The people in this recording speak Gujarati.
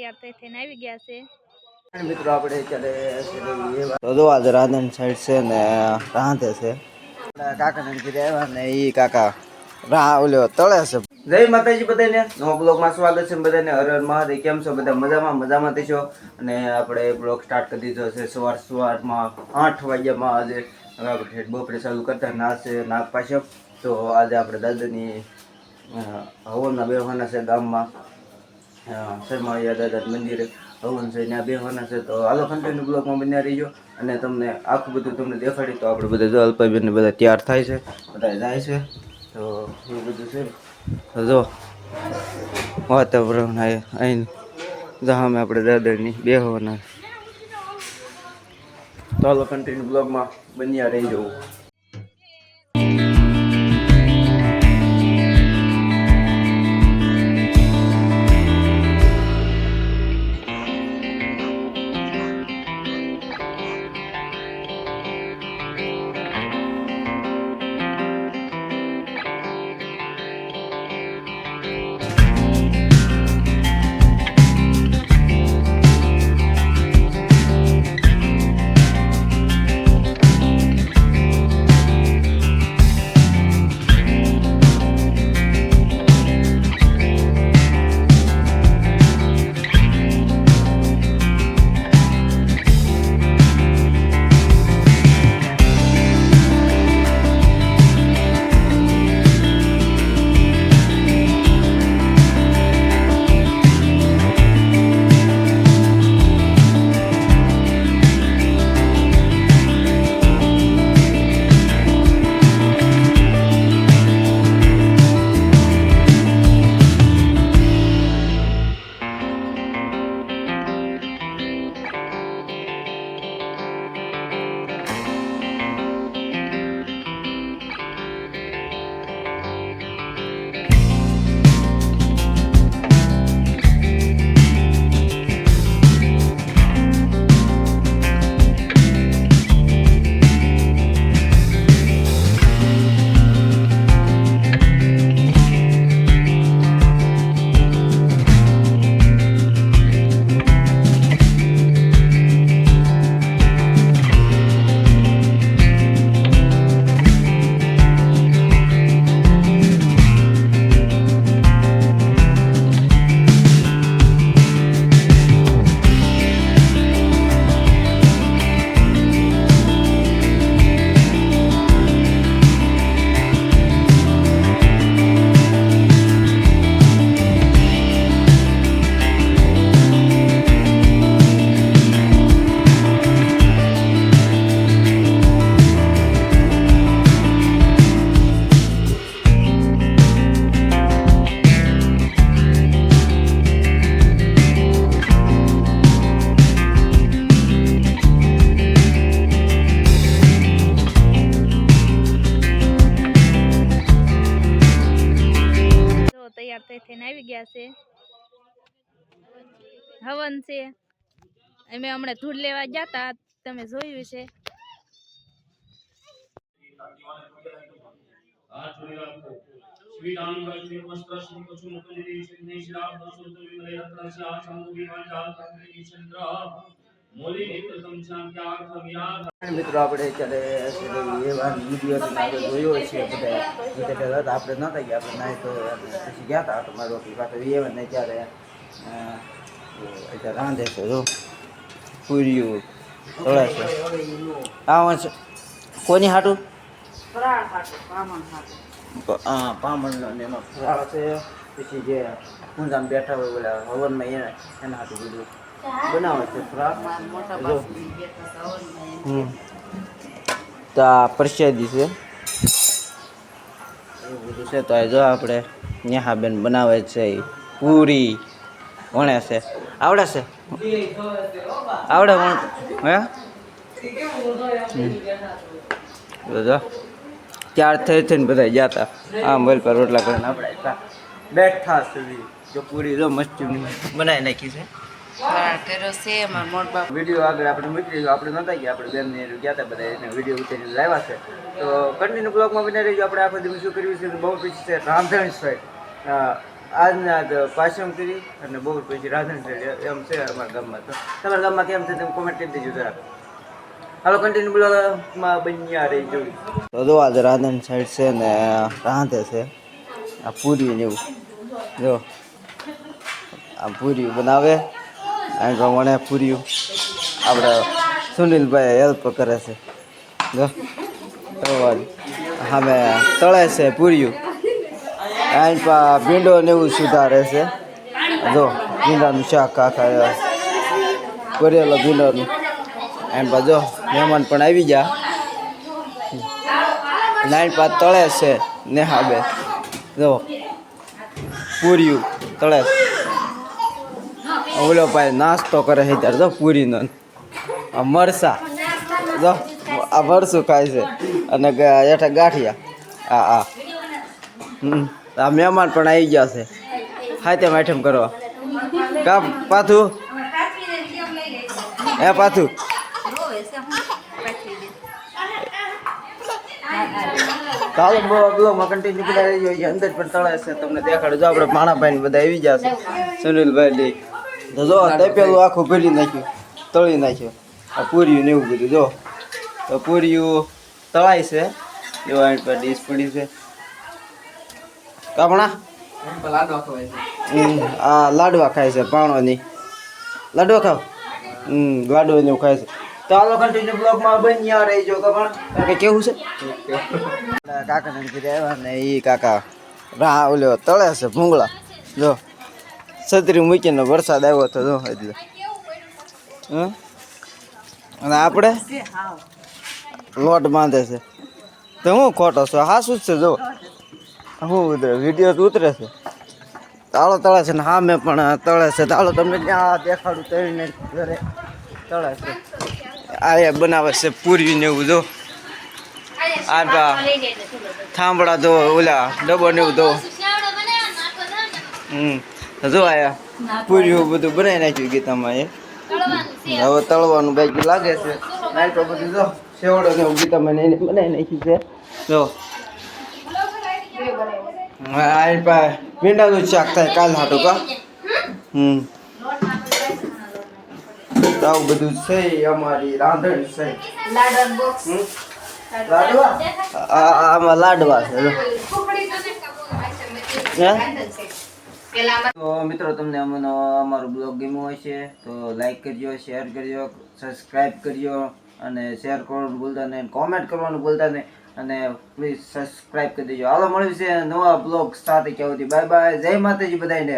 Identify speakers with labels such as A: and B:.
A: તૈયાર થઈને આવી ગયા છે
B: મિત્રો આપણે અત્યારે તો આજે રાંધણ સાઈડ છે ને રાંધે છે કાકા ને ઘરે આવ્યા ને ઈ કાકા ઓલ્યો તળે છે. જય માતાજી બધાને નવા બ્લોગમાં સ્વાગત છે બધાને. હર હર મહાદેવ. કેમ છો બધા? મજામાં થશો. અને આપણે બ્લોગ સ્ટાર્ટ કરી દીધો છે સવારમાં 8 વાગ્યામાં. આજે હવે આપણે બપોરે ચાલુ કરતા નાગ પાસે. તો આજે આપણે દાદાની હવનના બેહવાના છે ગામમાં શર્માળિયા દાદા મંદિરે હવન છે ત્યાં બેહવાના છે. તો હાલો કન્ટિન્યુ બ્લોગમાં બન્યા રહીજો અને તમને આખું બધું તમને દેખાડી. તો આપણે બધા જો અલ્પાબેન ને બધા તૈયાર થાય છે, બધા જાય છે. તો એ બધું છે. તો જો વાતાવરણ અહીં જહામે આપણે દાદાની બેહવાના. તો હાલો કન્ટિન્યુ બ્લોગમાં બન્યા રહીજો.
A: થઈને આવી ગયા છે. હવન છે. અમે હમણાં ધૂળ લેવા ગયા તા, તમે જોયું છે.
B: મિત્રો આપણે અત્યારે જોયો છે બધા આપણે નતા ગયા. આપણે નાઈ તો પછી ગયા હતા તો મારો પાછો ને ત્યારે રાંધે છે. જો પૂર્યું તળે છે. આ છે કોની હાટું? પામણ એનો ફરાળ છે. પછી જે ઊંઝામાં બેઠા હોય ઓલા હવનમાં એના હાટું બધું બનાવે છે ફરાળ. તો આ પ્રસાદી છે એવું બધું છે. તો જો આપણે નેહાબેન બનાવે છે પૂરી વણે છે. આવડે છે? આવડે વણ? હે ત્યાર થઈ થઈને બધા ગયા હતા આમ વલ પર રોટલા કરીને. આપણે બેઠા સુધી જો પૂરી જો મસ્તી બનાવી નાખી છે. વિડીયો આગળ આપણે મૂકી દીધો. આપણે નતા ગયા, આપણે બેન ગયા હતા બધા એને વિડીયો ઉતારીને લાવ્યા છે. તો કન્ટિન્યુ બ્લોગમાં બની રહીજો. આપણે આખો દિવસ શું કર્યું છે બહુ પીછે છે રાંધણ સાઈડ આજના જ પાછમ કરી અને બપોર પછી રાંધણ સાઈડ એમ છે અમારા ગામમાં. તો તમારા ગામમાં કેમ છે તમે કોમેન્ટ કરી દેજો જરાક. હાલો કન્ટિન્યુ બ્લોગમાં બન્યા રહીજો. તો જો આજે રાંધણ સાઈડ છે ને રાંધે છે આ પૂરી ને એવું. જો આ પૂરી બનાવે આ પ્રમાણે પૂરી આપણે સુનિલભાઈ હેલ્પ કરે છે. જો સામે તળે છે પૂરીયું. આ ભીંડો ને એવું સુધારે છે. જો ભીંડાનું શાક આખા કરેલો ભીંડોનું. એન્ડ જો મહેમાન પણ આવી ગયા. નાઈન પાત તળે છે નેહાબે. જો પૂરીયું તળે. ઓલો ભાઈ નાસ્તો કરે છે ત્યારે જો પૂરીનો. આ મરસા જો આ મરસું ખાય છે અને હેઠા ગાંઠિયા. આ આ મહેમાન પણ આવી ગયા છે હાથે આઈટમ કરવા. કા પાથું હે પાથું ચાલો બ્લોગમાં કન્ટિન્યુ કરી રહ્યો. અંદર પણ તળે છે તમને દેખાડો. જો આપણે માણાભાઈ ને બધા આવી ગયા છે. સુનિલભાઈ લે તો જો પેલું આખું ભરી નાખ્યું તળી નાખ્યું. આ પૂરીયું ને એવું બધું જો. તો પૂરીયું તળાય છે એવા ડીશ પડી છે. કાપણા આ લાડવા ખાય છે પાણોની. લાડવા ખાવ લાડવા ને એવું ખાય છે. તો હાલો કન્ટિન્યુ બ્લોગમાં બન્યા રહીજો. કાકા કેવું છે કાકા ને કીધે આવ્યા ને એ કાકા ઓલ્યો તળે છે ભૂંગળા. જો છત્રી મૂકીને વરસાદ આવ્યો હતો જો એટલે. અને આપણે લોટ બાંધે છે. તો હું ખોટો છું હા શું જ છે જો હું ઉતરે વિડીયો તો ઉતરે છે. તાળો તળે છે ને હા મેં પણ તળે છે. તાળો તમને ત્યાં દેખાડું તળીને ઘરે તળે છે. આ બનાવે છે પૂરી ને એવું જો. આ થાંભળા દો ઓલા ડબ્બો ને એવું દો. જો આયા પૂરી બધું બનાવી નાખ્યું ગીતામાં એ. હવે તળવાનું બાકી લાગે છે. નાઈ તો બધું જો સેવડો ને એવું ગીતામાં બનાવી નાખ્યું છે. જો ભીંડાનું શાક થાય કાલ હાટું કા. આવું બધું છે અમારી રાંધણ છે. લાડવા આમાં લાડવા છે. તો મિત્રો તમને અમારો બ્લોગ ગમ્યો હોય છે તો લાઈક કરજો, શેર કરજો, સબસ્ક્રાઈબ કરજો અને શેર કરવાનું ભૂલતા નહીં, કોમેન્ટ કરવાનું ભૂલતા નહીં અને પ્લીઝ સબસ્ક્રાઈબ કરી દેજો. હાલો મળ્યું છે નવા બ્લોગ સાથે. કહેવાથી બાય બાય. જય માતાજી બધાને.